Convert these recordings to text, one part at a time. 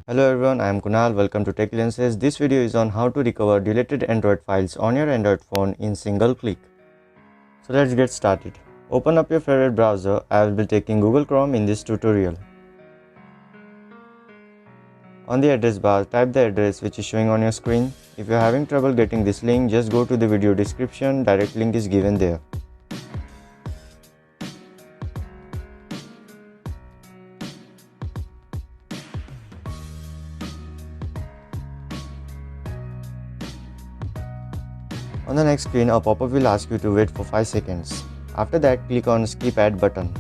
Hello everyone, I am Kunal. Welcome to Tech Lenses. This video is on how to recover deleted Android files on your Android phone in single click. So let's get started. Open up your favorite browser. I will be taking Google Chrome in this tutorial. On the address bar, type the address which is showing on your screen. If you are having trouble getting this link, just go to the video description. Direct link is given there. On the next screen, a pop-up will ask you to wait for 5 seconds. After that, click on Skip Ad button.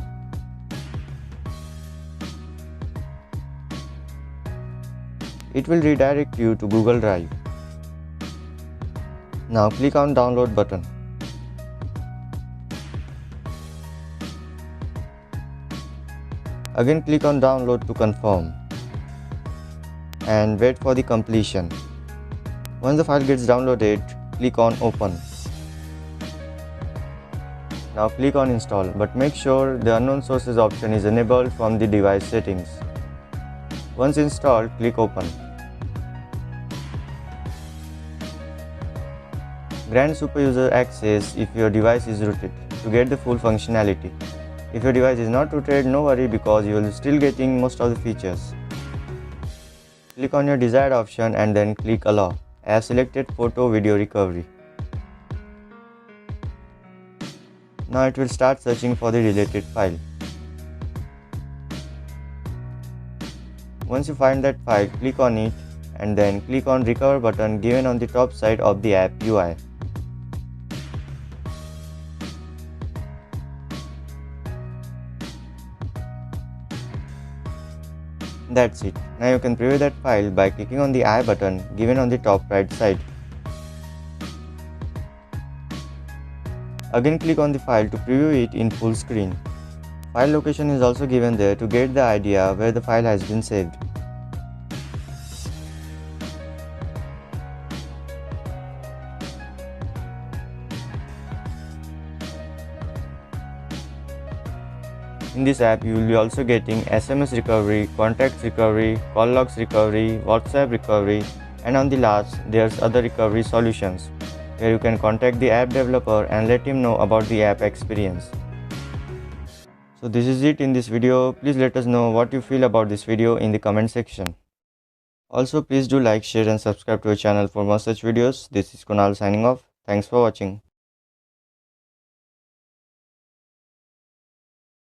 It will redirect you to Google Drive. Now click on Download button. Again click on Download to confirm. And wait for the completion. Once the file gets downloaded, click on Open. Now click on Install, but make sure the Unknown Sources option is enabled from the device settings. Once installed, click Open. Grant SuperUser access if your device is rooted to get the full functionality. If your device is not rooted, no worry because you will still getting most of the features. Click on your desired option and then click Allow. I have selected Photo Video Recovery. Now it will start searching for the deleted file. Once you find that file, click on it and then click on Recover button given on the top side of the app UI. That's it. Now you can preview that file by clicking on the I button given on the top right side. Again click on the file to preview it in full screen. File location is also given there to get the idea where the file has been saved. In this app, you will be also getting SMS recovery, contacts recovery, call logs recovery, WhatsApp recovery, and on the last, there's other recovery solutions, where you can contact the app developer and let him know about the app experience. So this is it in this video. Please let us know what you feel about this video in the comment section. Also, please do like, share and subscribe to our channel for more such videos. This is Kunal signing off. Thanks for watching.